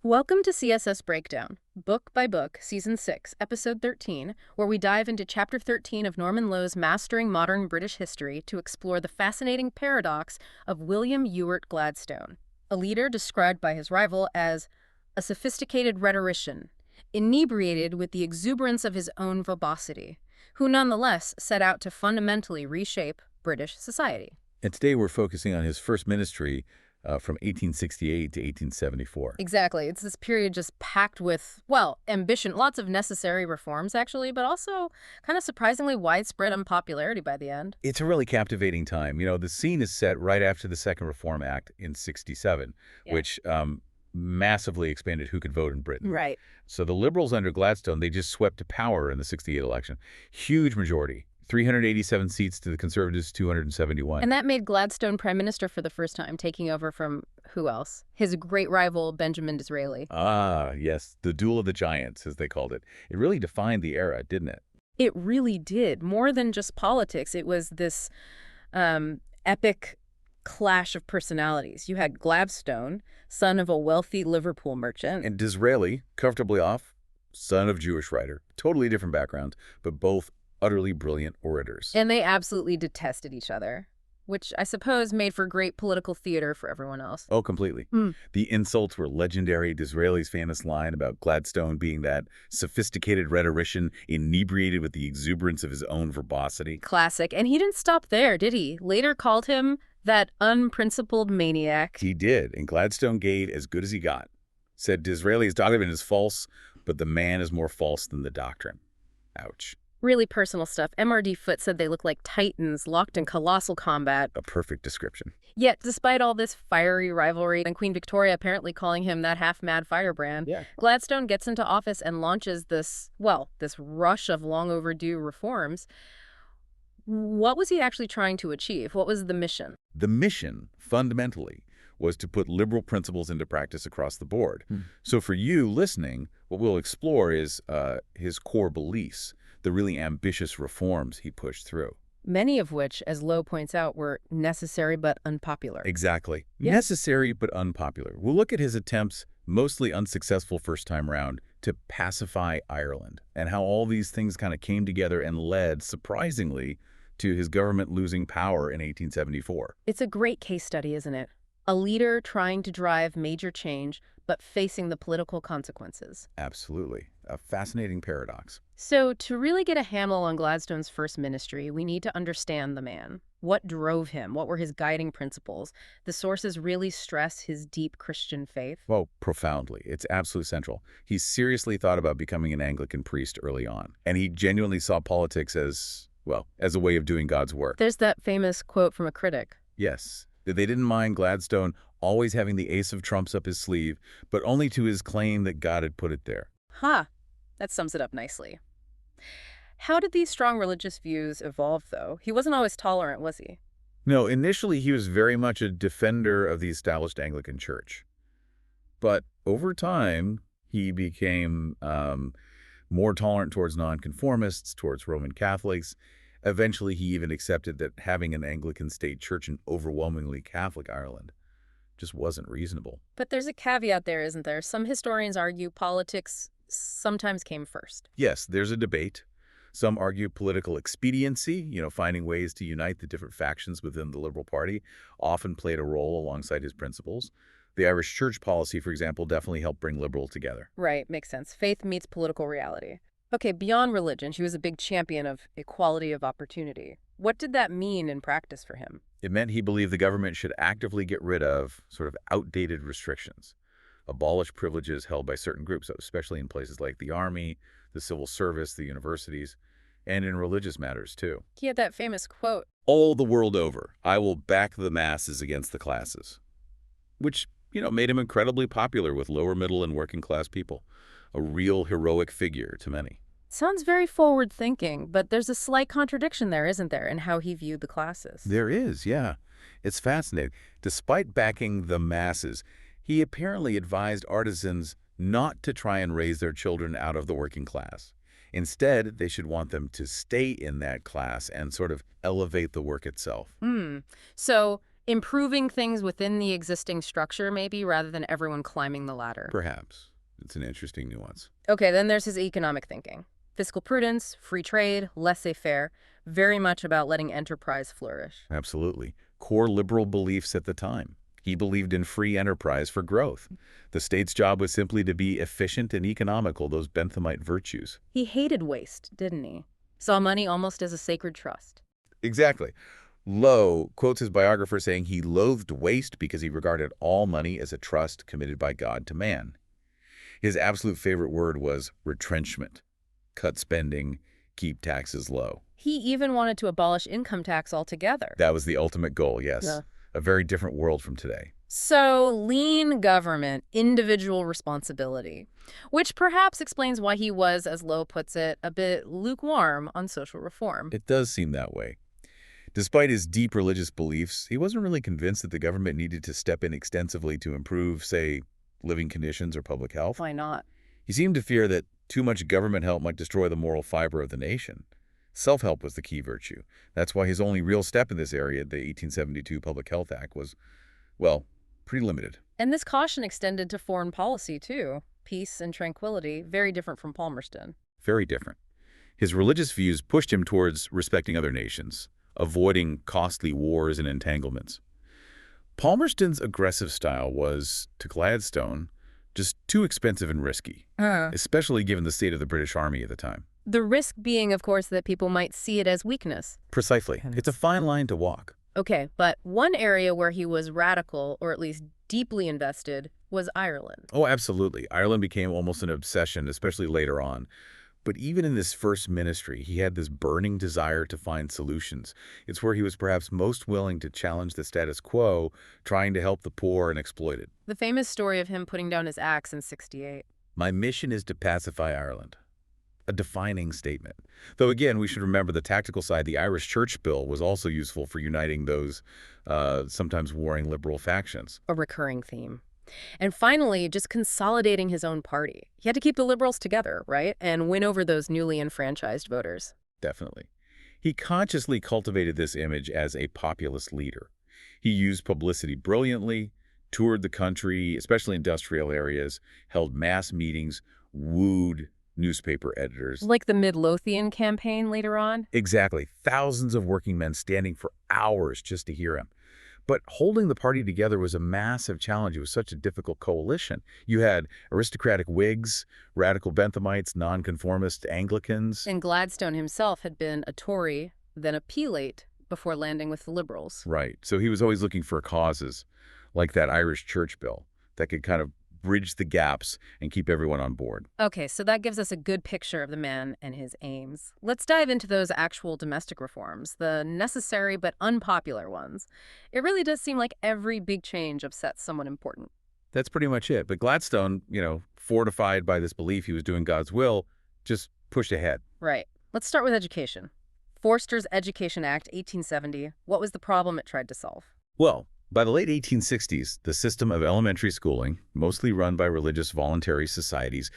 Welcome to CSS Breakdown, book by book, season 6, episode 13, where we dive into chapter 13 of Norman Lowe's Mastering Modern British History to explore the fascinating paradox of William Ewart Gladstone, a leader described by his rival as a sophisticated rhetorician, inebriated with the exuberance of his own verbosity, who nonetheless set out to fundamentally reshape British society. And today we're focusing on his first ministry from 1868 to 1874. Exactly. It's this period just packed with, well, ambition, lots of necessary reforms, actually, but also kind of surprisingly widespread unpopularity by the end. It's a really captivating time. The scene is set right after the Second Reform Act in 67, Yeah. which massively expanded who could vote in Britain. Right. So the Liberals under Gladstone, they just swept to power in the 68 election. Huge majority. 387 seats to the Conservatives, 271. And that made Gladstone prime minister for the first time, taking over from who else? His great rival, Benjamin Disraeli. Ah, yes, the duel of the giants, as they called it. It really defined the era, didn't it? It really did. More than just politics, it was this epic clash of personalities. You had Gladstone, son of a wealthy Liverpool merchant. And Disraeli, comfortably off, son of Jewish writer. Totally different backgrounds, but both utterly brilliant orators. And they absolutely detested each other, which I suppose made for great political theater for everyone else. Oh, completely. The insults were legendary. Disraeli's famous line about Gladstone being that sophisticated rhetorician inebriated with the exuberance of his own verbosity. Classic. And he didn't stop there, did he? Later called him that unprincipled maniac. He did, and Gladstone gave as good as he got. Said Disraeli's doctrine is false, but the man is more false than the doctrine. Ouch. Really personal stuff. MRD Foote said they look like titans locked in colossal combat. A perfect description. Yet, despite all this fiery rivalry and Queen Victoria apparently calling him that half-mad firebrand, Gladstone gets into office and launches this rush of long overdue reforms. What was he actually trying to achieve? What was the mission? The mission, fundamentally, was to put liberal principles into practice across the board. So for you listening, what we'll explore is his core beliefs, the really ambitious reforms he pushed through. Many of which, as Lowe points out, were necessary but unpopular. Exactly. Yeah. Necessary but unpopular. We'll look at his attempts, mostly unsuccessful first time round, to pacify Ireland, and how all these things kind of came together and led, surprisingly, to his government losing power in 1874. It's a great case study, isn't it? A leader trying to drive major change, but facing the political consequences. Absolutely. A fascinating paradox. So, to really get a handle on Gladstone's first ministry, we need to understand the man. What drove him? What were his guiding principles? The sources really stress his deep Christian faith. Well, profoundly. It's absolutely central. He seriously thought about becoming an Anglican priest early on, and he genuinely saw politics as a way of doing God's work. There's that famous quote from a critic. Yes. That they didn't mind Gladstone always having the ace of trumps up his sleeve, but only to his claim that God had put it there. That sums it up nicely. How did these strong religious views evolve, though? He wasn't always tolerant, was he? No, initially he was very much a defender of the established Anglican Church. But over time, he became more tolerant towards nonconformists, towards Roman Catholics. Eventually, he even accepted that having an Anglican state church in overwhelmingly Catholic Ireland just wasn't reasonable. But there's a caveat there, isn't there? Some historians argue politics sometimes came first. Yes, there's a debate. Some argue political expediency, finding ways to unite the different factions within the Liberal Party, often played a role alongside his principles. The Irish church policy, for example, definitely helped bring liberals together. Right, makes sense. Faith meets political reality. Okay, beyond religion, he was a big champion of equality of opportunity. What did that mean in practice for him? It meant he believed the government should actively get rid of sort of outdated restrictions, abolish privileges held by certain groups, especially in places like the army, the civil service, the universities, and in religious matters, too. He had that famous quote, "All the world over, I will back the masses against the classes," which, made him incredibly popular with lower middle and working class people, a real heroic figure to many. Sounds very forward-thinking, but there's a slight contradiction there, isn't there, in how he viewed the classes? There is, yeah. It's fascinating. Despite backing the masses, he apparently advised artisans not to try and raise their children out of the working class. Instead, they should want them to stay in that class and sort of elevate the work itself. So Improving things within the existing structure, maybe, rather than everyone climbing the ladder. Perhaps. It's an interesting nuance. Okay, then there's his economic thinking. Fiscal prudence, free trade, laissez-faire, very much about letting enterprise flourish. Absolutely. Core liberal beliefs at the time. He believed in free enterprise for growth. The state's job was simply to be efficient and economical, those Benthamite virtues. He hated waste, didn't he? Saw money almost as a sacred trust. Exactly. Lowe quotes his biographer saying he loathed waste because he regarded all money as a trust committed by God to man. His absolute favorite word was retrenchment. Cut spending, keep taxes low. He even wanted to abolish income tax altogether. That was the ultimate goal, yes. Yeah. A very different world from today. So, lean government, individual responsibility, which perhaps explains why he was, as Lowe puts it, a bit lukewarm on social reform. It does seem that way. Despite his deep religious beliefs, he wasn't really convinced that the government needed to step in extensively to improve, say, living conditions or public health. Why not? He seemed to fear that too much government help might destroy the moral fiber of the nation. Self-help was the key virtue. That's why his only real step in this area, the 1872 Public Health Act, was, well, pretty limited. And this caution extended to foreign policy, too. Peace and tranquility, very different from Palmerston. Very different. His religious views pushed him towards respecting other nations, avoiding costly wars and entanglements. Palmerston's aggressive style was, to Gladstone, just too expensive and risky, especially given the state of the British Army at the time. The risk being, of course, that people might see it as weakness. Precisely. It's a fine line to walk. Okay, but one area where he was radical, or at least deeply invested, was Ireland. Oh, absolutely. Ireland became almost an obsession, especially later on. But even in this first ministry, he had this burning desire to find solutions. It's where he was perhaps most willing to challenge the status quo, trying to help the poor and exploited. The famous story of him putting down his axe in '68. My mission is to pacify Ireland. A defining statement. Though again, we should remember the tactical side. The Irish Church Bill was also useful for uniting those sometimes warring liberal factions. A recurring theme. And finally, just consolidating his own party. He had to keep the liberals together, right? And win over those newly enfranchised voters. Definitely. He consciously cultivated this image as a populist leader. He used publicity brilliantly, toured the country, especially industrial areas, held mass meetings, wooed newspaper editors. Like the Midlothian campaign later on? Exactly. Thousands of working men standing for hours just to hear him. But holding the party together was a massive challenge. It was such a difficult coalition. You had aristocratic Whigs, radical Benthamites, nonconformist Anglicans. And Gladstone himself had been a Tory, then a Pelate, before landing with the Liberals. Right. So he was always looking for causes like that Irish Church Bill that could kind of bridge the gaps and keep everyone on board. Okay, so that gives us a good picture of the man and his aims. Let's dive into those actual domestic reforms, the necessary but unpopular ones. It really does seem like every big change upsets someone important. That's pretty much it. But Gladstone, fortified by this belief he was doing God's will, just pushed ahead. Right. Let's start with education. Forster's Education Act, 1870. What was the problem it tried to solve? Well, by the late 1860s, the system of elementary schooling, mostly run by religious voluntary societies,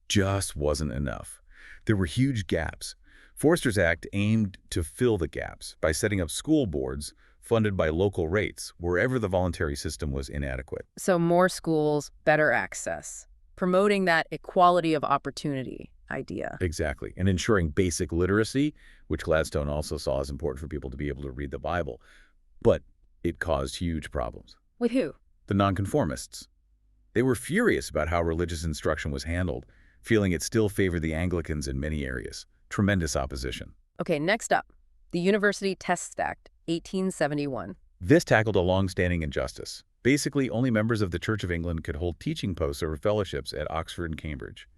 just wasn't enough. There were huge gaps. Forster's Act aimed to fill the gaps by setting up school boards funded by local rates wherever the voluntary system was inadequate. So more schools, better access, promoting that equality of opportunity idea. Exactly. And ensuring basic literacy, which Gladstone also saw as important for people to be able to read the Bible. But it caused huge problems. With who? The nonconformists. They were furious about how religious instruction was handled, feeling it still favored the Anglicans in many areas. Tremendous opposition. Okay, next up, the University Tests Act, 1871. This tackled a long-standing injustice. Basically, only members of the Church of England could hold teaching posts or fellowships at Oxford and Cambridge.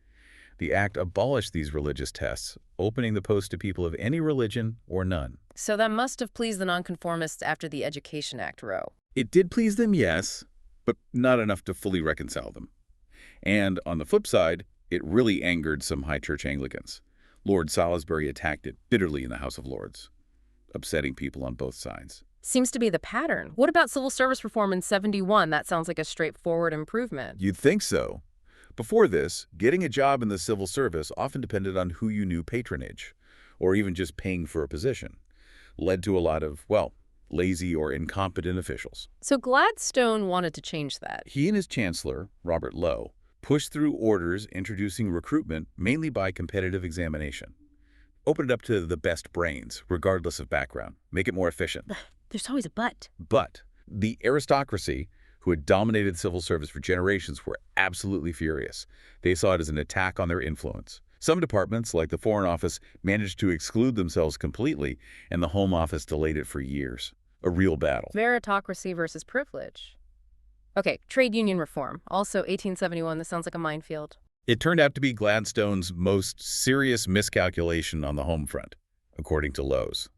The act abolished these religious tests, opening the post to people of any religion or none. So that must have pleased the nonconformists after the Education Act, Rowe. It did please them, yes, but not enough to fully reconcile them. And on the flip side, it really angered some high church Anglicans. Lord Salisbury attacked it bitterly in the House of Lords, upsetting people on both sides. Seems to be the pattern. What about civil service reform in '71? That sounds like a straightforward improvement. You'd think so. Before this, getting a job in the civil service often depended on who you knew patronage, or even just paying for a position. Led to a lot of, lazy or incompetent officials. So Gladstone wanted to change that. He and his chancellor, Robert Lowe, pushed through orders introducing recruitment mainly by competitive examination. Open it up to the best brains, regardless of background. Make it more efficient. There's always a but. But the aristocracy, who had dominated civil service for generations, were absolutely furious. They saw it as an attack on their influence. Some departments, like the Foreign Office, managed to exclude themselves completely, and the Home Office delayed it for years. A real battle. Meritocracy versus privilege. Okay, trade union reform. Also 1871. This sounds like a minefield. It turned out to be Gladstone's most serious miscalculation on the home front, according to Lowe's.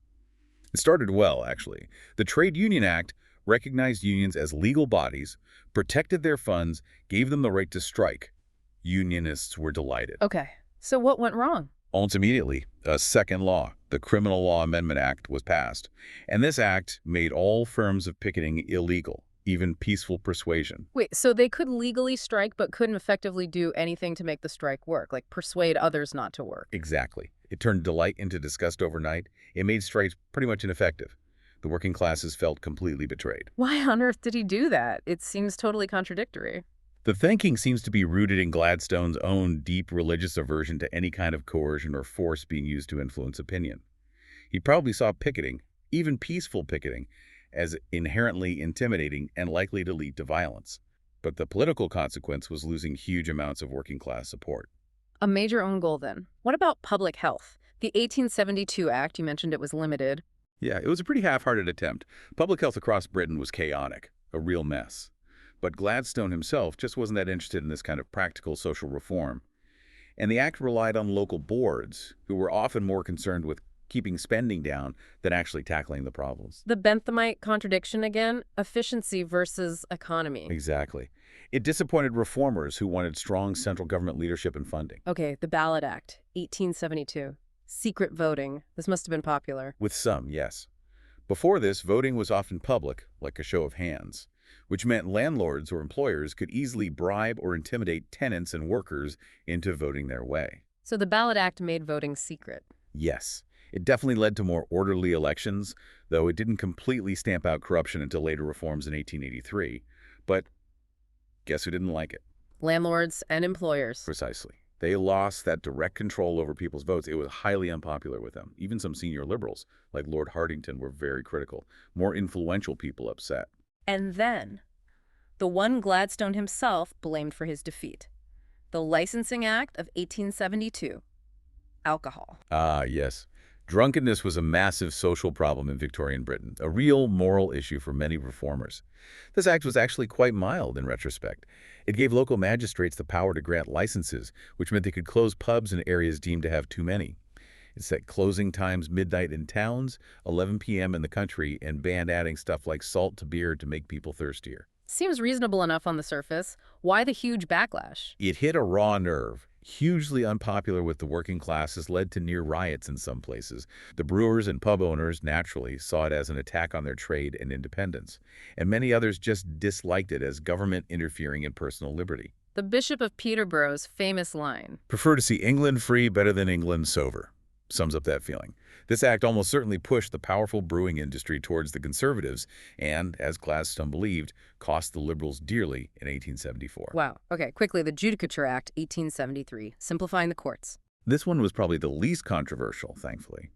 It started well, actually. The Trade Union Act recognized unions as legal bodies, protected their funds, gave them the right to strike. Unionists were delighted. Okay, so what went wrong? Almost immediately, a second law, the Criminal Law Amendment Act, was passed. And this act made all forms of picketing illegal, even peaceful persuasion. Wait, so they could legally strike but couldn't effectively do anything to make the strike work, like persuade others not to work? Exactly. It turned delight into disgust overnight. It made strikes pretty much ineffective. The working classes felt completely betrayed. Why on earth did he do that? It seems totally contradictory. The thinking seems to be rooted in Gladstone's own deep religious aversion to any kind of coercion or force being used to influence opinion. He probably saw picketing, even peaceful picketing, as inherently intimidating and likely to lead to violence. But the political consequence was losing huge amounts of working class support. A major own goal, then. What about public health? The 1872 Act, you mentioned it was limited. Yeah, it was a pretty half-hearted attempt. Public health across Britain was chaotic, a real mess. But Gladstone himself just wasn't that interested in this kind of practical social reform. And the act relied on local boards, who were often more concerned with keeping spending down than actually tackling the problems. The Benthamite contradiction again, efficiency versus economy. Exactly. It disappointed reformers who wanted strong central government leadership and funding. Okay, the Ballot Act, 1872. Secret voting. This must have been popular. With some, yes. Before this, voting was often public, like a show of hands, which meant landlords or employers could easily bribe or intimidate tenants and workers into voting their way. So the Ballot Act made voting secret. Yes. It definitely led to more orderly elections, though it didn't completely stamp out corruption until later reforms in 1883. But guess who didn't like it? Landlords and employers. Precisely. They lost that direct control over people's votes. It was highly unpopular with them. Even some senior liberals, like Lord Hartington, were very critical. More influential people upset. And then, the one Gladstone himself blamed for his defeat. The Licensing Act of 1872. Alcohol. Ah, yes. Drunkenness was a massive social problem in Victorian Britain, a real moral issue for many reformers. This act was actually quite mild in retrospect. It gave local magistrates the power to grant licenses, which meant they could close pubs in areas deemed to have too many. It set closing times midnight in towns, 11 p.m. in the country, and banned adding stuff like salt to beer to make people thirstier. Seems reasonable enough on the surface. Why the huge backlash? It hit a raw nerve. Hugely unpopular with the working classes, led to near riots in some places. The brewers and pub owners, naturally, saw it as an attack on their trade and independence, and many others just disliked it as government interfering in personal liberty. The Bishop of Peterborough's famous line. Prefer to see England free better than England sober. Sums up that feeling. This act almost certainly pushed the powerful brewing industry towards the conservatives and, as Gladstone believed, cost the liberals dearly in 1874. Wow. Okay, quickly, the Judicature Act, 1873, simplifying the courts. This one was probably the least controversial, thankfully.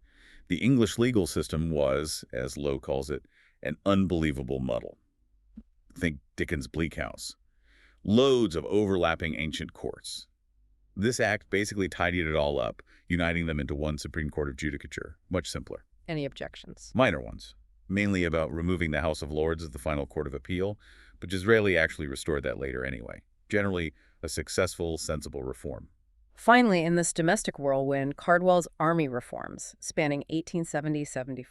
The English legal system was, as Lowe calls it, an unbelievable muddle. Think Dickens' Bleak House. Loads of overlapping ancient courts. This act basically tidied it all up, uniting them into one Supreme Court of Judicature. Much simpler. Any objections? Minor ones, mainly about removing the House of Lords as the final court of appeal, but Disraeli actually restored that later anyway. Generally, a successful, sensible reform. Finally, in this domestic whirlwind, Cardwell's army reforms, spanning 1870-74.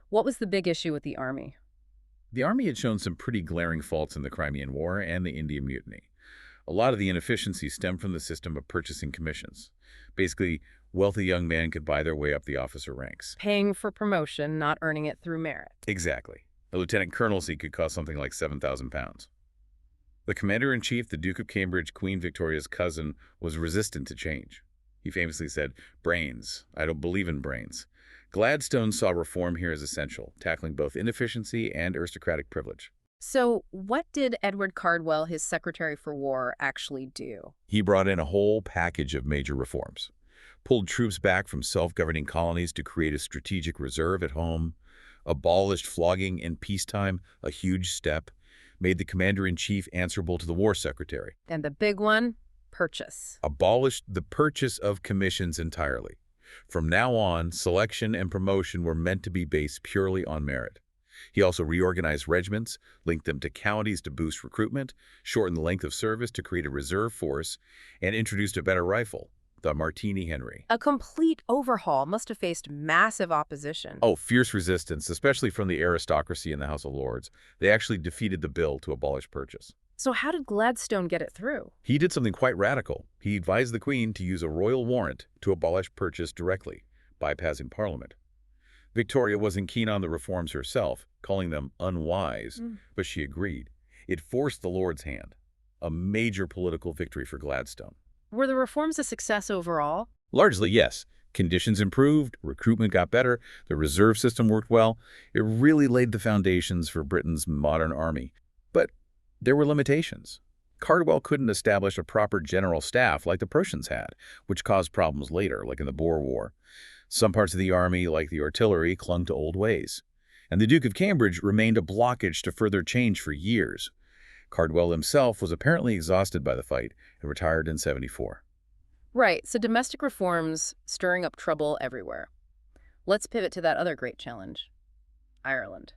What was the big issue with the army? The army had shown some pretty glaring faults in the Crimean War and the Indian Mutiny. A lot of the inefficiency stemmed from the system of purchasing commissions. Basically, wealthy young men could buy their way up the officer ranks. Paying for promotion, not earning it through merit. Exactly. A lieutenant colonelcy could cost something like £7,000. The commander-in-chief, the Duke of Cambridge, Queen Victoria's cousin, was resistant to change. He famously said, "Brains. I don't believe in brains." Gladstone saw reform here as essential, tackling both inefficiency and aristocratic privilege. So what did Edward Cardwell, his Secretary for War, actually do? He brought in a whole package of major reforms, pulled troops back from self-governing colonies to create a strategic reserve at home, abolished flogging in peacetime, a huge step, made the commander-in-chief answerable to the war secretary, And the big one, purchase. abolished the purchase of commissions entirely. From now on, selection and promotion were meant to be based purely on merit. He also reorganized regiments, linked them to counties to boost recruitment, shortened the length of service to create a reserve force, and introduced a better rifle, the Martini Henry. A complete overhaul must have faced massive opposition. Oh, fierce resistance, especially from the aristocracy in the House of Lords. They actually defeated the bill to abolish purchase. So how did Gladstone get it through? He did something quite radical. He advised the Queen to use a royal warrant to abolish purchase directly, bypassing Parliament. Victoria wasn't keen on the reforms herself, calling them unwise, but she agreed. It forced the Lord's hand, a major political victory for Gladstone. Were the reforms a success overall? Largely, yes. Conditions improved, recruitment got better, the reserve system worked well. It really laid the foundations for Britain's modern army. But there were limitations. Cardwell couldn't establish a proper general staff like the Prussians had, which caused problems later, like in the Boer War. Some parts of the army, like the artillery, clung to old ways. And the Duke of Cambridge remained a blockage to further change for years. Cardwell himself was apparently exhausted by the fight and retired in '74. Right, so domestic reforms stirring up trouble everywhere. Let's pivot to that other great challenge, Ireland.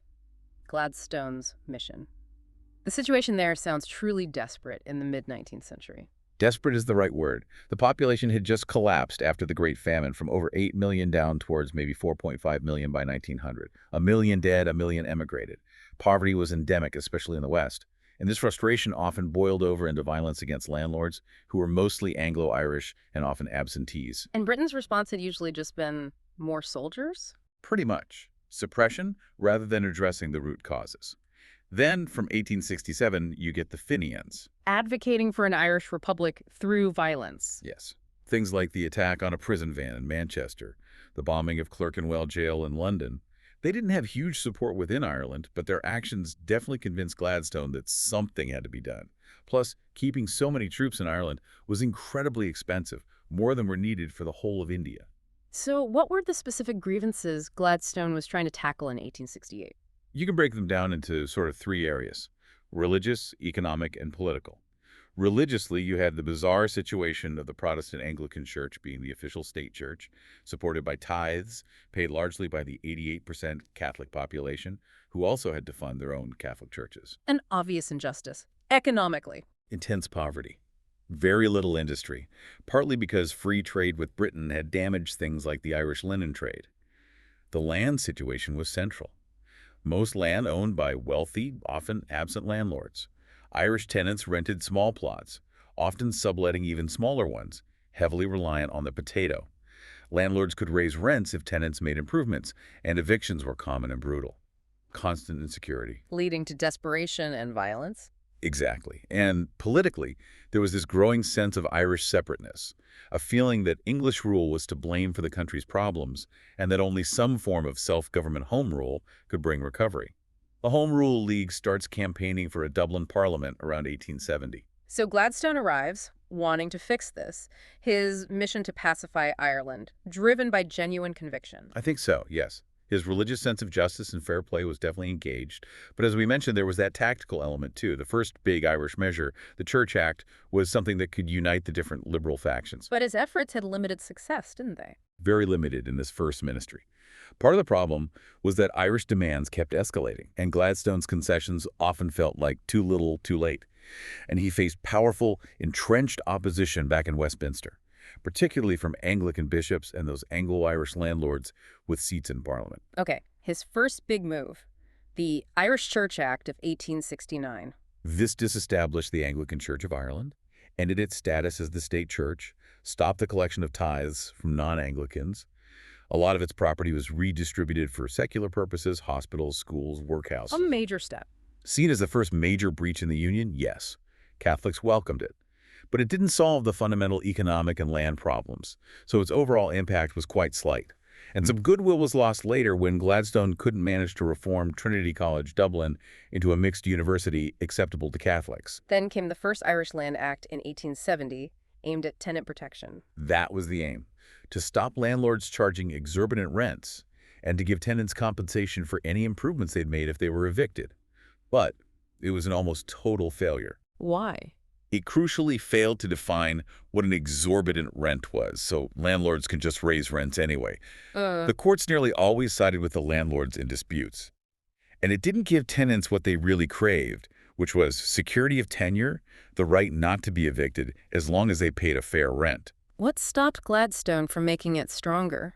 Gladstone's mission. The situation there sounds truly desperate in the mid-19th century. Desperate is the right word. The population had just collapsed after the Great Famine from over 8 million down towards maybe 4.5 million by 1900. A million dead, a million emigrated. Poverty was endemic, especially in the West. And this frustration often boiled over into violence against landlords, who were mostly Anglo-Irish and often absentees. And Britain's response had usually just been more soldiers? Pretty much. Suppression rather than addressing the root causes. Then, from 1867, you get the Fenians. Advocating for an Irish republic through violence. Yes. Things like the attack on a prison van in Manchester, the bombing of Clerkenwell Jail in London. They didn't have huge support within Ireland, but their actions definitely convinced Gladstone that something had to be done. Plus, keeping so many troops in Ireland was incredibly expensive, more than were needed for the whole of India. So what were the specific grievances Gladstone was trying to tackle in 1868? You can break them down into sort of three areas: religious, economic, and political. Religiously, you had the bizarre situation of the Protestant Anglican Church being the official state church, supported by tithes, paid largely by the 88% Catholic population, who also had to fund their own Catholic churches. An obvious injustice. Economically. Intense poverty. Very little industry, partly because free trade with Britain had damaged things like the Irish linen trade. The land situation was central. Most land owned by wealthy, often absent landlords. Irish tenants rented small plots, often subletting even smaller ones, heavily reliant on the potato. Landlords could raise rents if tenants made improvements, and evictions were common and brutal. Constant insecurity. Leading to desperation and violence. Exactly. And politically, there was this growing sense of Irish separateness, a feeling that English rule was to blame for the country's problems, and that only some form of self-government home rule could bring recovery. The Home Rule League starts campaigning for a Dublin Parliament around 1870. So Gladstone arrives, wanting to fix this, his mission to pacify Ireland, driven by genuine conviction. I think so, yes. His religious sense of justice and fair play was definitely engaged. But as we mentioned, there was that tactical element, too. The first big Irish measure, the Church Act, was something that could unite the different liberal factions. But his efforts had limited success, didn't they? Very limited in this first ministry. Part of the problem was that Irish demands kept escalating, and Gladstone's concessions often felt like too little, too late. And he faced powerful, entrenched opposition back in Westminster, particularly from Anglican bishops and those Anglo-Irish landlords with seats in Parliament. Okay, his first big move, the Irish Church Act of 1869. This disestablished the Anglican Church of Ireland, ended its status as the state church, stopped the collection of tithes from non-Anglicans. A lot of its property was redistributed for secular purposes, hospitals, schools, workhouses. A major step. Seen as the first major breach in the Union, yes. Catholics welcomed it. But it didn't solve the fundamental economic and land problems, so its overall impact was quite slight. And some goodwill was lost later when Gladstone couldn't manage to reform Trinity College Dublin into a mixed university acceptable to Catholics. Then came the first Irish Land Act in 1870, aimed at tenant protection. That was the aim, to stop landlords charging exorbitant rents and to give tenants compensation for any improvements they'd made if they were evicted. But it was an almost total failure. Why? It crucially failed to define what an exorbitant rent was, so landlords can just raise rents anyway. The courts nearly always sided with the landlords in disputes. And it didn't give tenants what they really craved, which was security of tenure, the right not to be evicted as long as they paid a fair rent. What stopped Gladstone from making it stronger?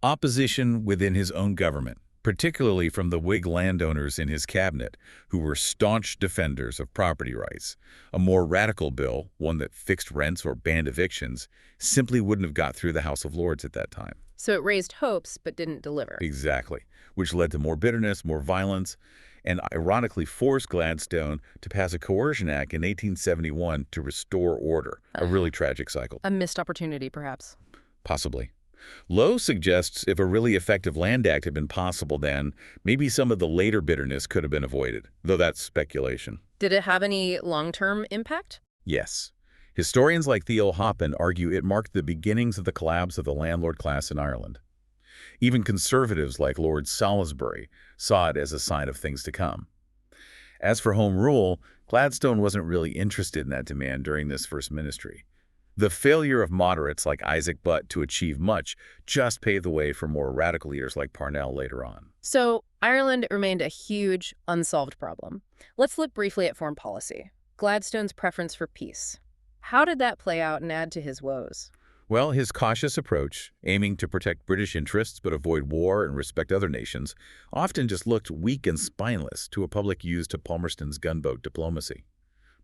Opposition within his own government, particularly from the Whig landowners in his cabinet, who were staunch defenders of property rights. A more radical bill, one that fixed rents or banned evictions, simply wouldn't have got through the House of Lords at that time. So it raised hopes but didn't deliver. Exactly, which led to more bitterness, more violence, and ironically forced Gladstone to pass a coercion act in 1871 to restore order, a really tragic cycle. A missed opportunity, perhaps. Possibly. Lowe suggests if a really effective land act had been possible then, maybe some of the later bitterness could have been avoided, though that's speculation. Did it have any long-term impact? Yes. Historians like Theo Hoppen argue it marked the beginnings of the collapse of the landlord class in Ireland. Even conservatives like Lord Salisbury saw it as a sign of things to come. As for home rule, Gladstone wasn't really interested in that demand during this first ministry. The failure of moderates like Isaac Butt to achieve much just paved the way for more radical leaders like Parnell later on. So Ireland remained a huge, unsolved problem. Let's look briefly at foreign policy. Gladstone's preference for peace. How did that play out and add to his woes? Well, his cautious approach, aiming to protect British interests but avoid war and respect other nations, often just looked weak and spineless to a public used to Palmerston's gunboat diplomacy.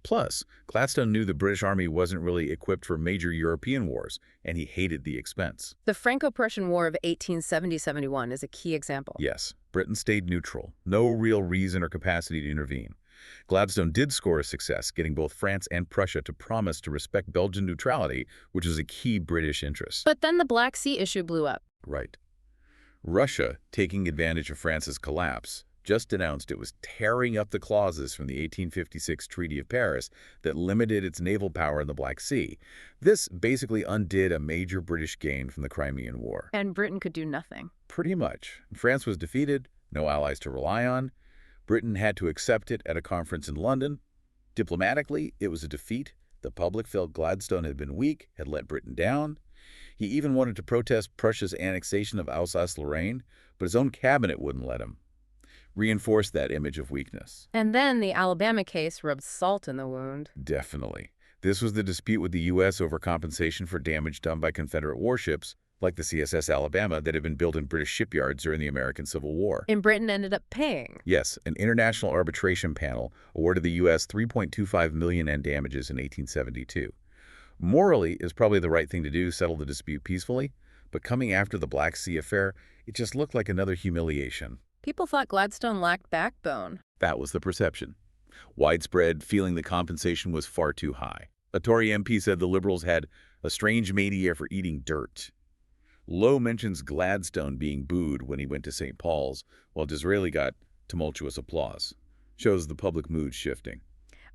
Plus, Gladstone knew the British Army wasn't really equipped for major European wars, and he hated the expense. The Franco-Prussian War of 1870-71 is a key example. Yes, Britain stayed neutral, no real reason or capacity to intervene. Gladstone did score a success, getting both France and Prussia to promise to respect Belgian neutrality, which was a key British interest. But then the Black Sea issue blew up. Right. Russia, taking advantage of France's collapse, just announced it was tearing up the clauses from the 1856 Treaty of Paris that limited its naval power in the Black Sea. This basically undid a major British gain from the Crimean War. And Britain could do nothing. Pretty much. France was defeated, no allies to rely on. Britain had to accept it at a conference in London. Diplomatically, it was a defeat. The public felt Gladstone had been weak, had let Britain down. He even wanted to protest Prussia's annexation of Alsace-Lorraine, but his own cabinet wouldn't let him. Reinforced that image of weakness. And then the Alabama case rubbed salt in the wound. Definitely. This was the dispute with the U.S. over compensation for damage done by Confederate warships, like the CSS Alabama that had been built in British shipyards during the American Civil War. And Britain ended up paying. Yes, an international arbitration panel awarded the U.S. $3.25 million in damages in 1872. Morally, it was probably the right thing to do, settle the dispute peacefully, but coming after the Black Sea affair, it just looked like another humiliation. People thought Gladstone lacked backbone. That was the perception. Widespread feeling the compensation was far too high. A Tory MP said the Liberals had a strange mania for eating dirt. Lowe mentions Gladstone being booed when he went to St. Paul's, while Disraeli got tumultuous applause. Shows the public mood shifting.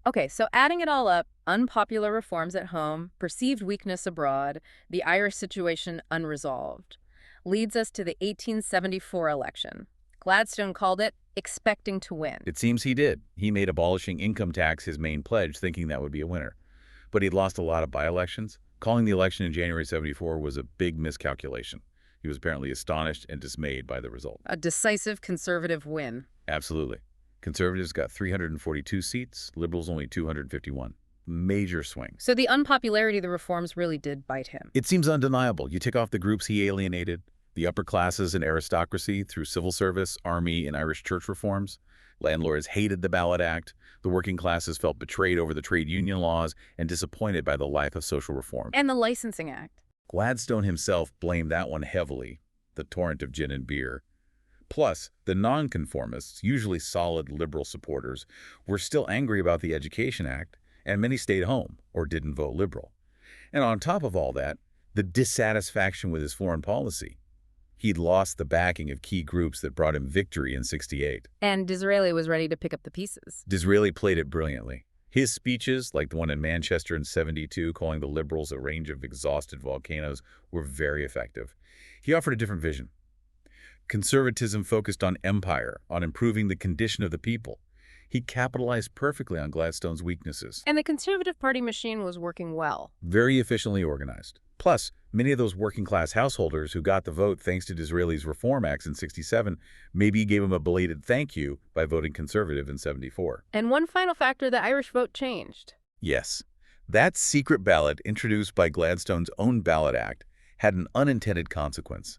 Okay, so adding it all up, unpopular reforms at home, perceived weakness abroad, the Irish situation unresolved, leads us to the 1874 election. Gladstone called it expecting to win. It seems he did. He made abolishing income tax his main pledge, thinking that would be a winner. But he'd lost a lot of by-elections. Calling the election in January 74 was a big miscalculation. He was apparently astonished and dismayed by the result. A decisive conservative win. Absolutely. Conservatives got 342 seats, Liberals only 251. Major swing. So the unpopularity of the reforms really did bite him. It seems undeniable. You tick off the groups he alienated, the upper classes and aristocracy through civil service, army, and Irish church reforms. Landlords hated the Ballot Act. The working classes felt betrayed over the trade union laws and disappointed by the lack of social reform. And the Licensing Act. Gladstone himself blamed that one heavily, the torrent of gin and beer. Plus, the nonconformists, usually solid liberal supporters, were still angry about the Education Act, and many stayed home or didn't vote liberal. And on top of all that, the dissatisfaction with his foreign policy. He'd lost the backing of key groups that brought him victory in '68. And Disraeli was ready to pick up the pieces. Disraeli played it brilliantly. His speeches, like the one in Manchester in '72 calling the Liberals a range of exhausted volcanoes, were very effective. He offered a different vision. Conservatism focused on empire, on improving the condition of the people. He capitalized perfectly on Gladstone's weaknesses. And the Conservative Party machine was working well. Very efficiently organized. Plus, many of those working-class householders who got the vote thanks to Disraeli's Reform Acts in '67 maybe gave him a belated thank you by voting Conservative in '74. And one final factor, the Irish vote changed. Yes, that secret ballot introduced by Gladstone's own Ballot Act had an unintended consequence.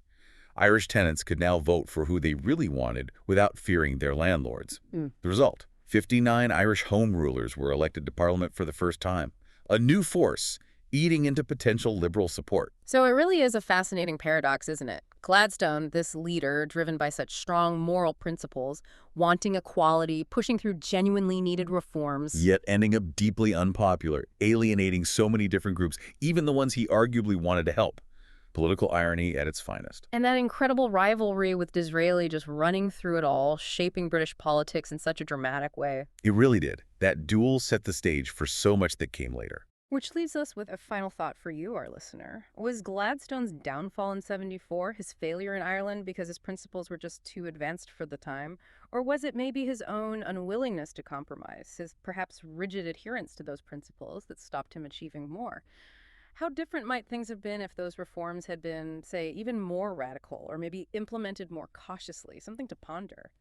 Irish tenants could now vote for who they really wanted without fearing their landlords. The result, 59 Irish home rulers were elected to Parliament for the first time. A new force, eating into potential Liberal support. So it really is a fascinating paradox, isn't it? Gladstone, this leader driven by such strong moral principles, wanting equality, pushing through genuinely needed reforms. Yet ending up deeply unpopular, alienating so many different groups, even the ones he arguably wanted to help. Political irony at its finest. And that incredible rivalry with Disraeli just running through it all, shaping British politics in such a dramatic way. It really did. That duel set the stage for so much that came later. Which leaves us with a final thought for you, our listener. Was Gladstone's downfall in '74 his failure in Ireland because his principles were just too advanced for the time? Or was it maybe his own unwillingness to compromise, his perhaps rigid adherence to those principles that stopped him achieving more? How different might things have been if those reforms had been, say, even more radical or maybe implemented more cautiously? Something to ponder.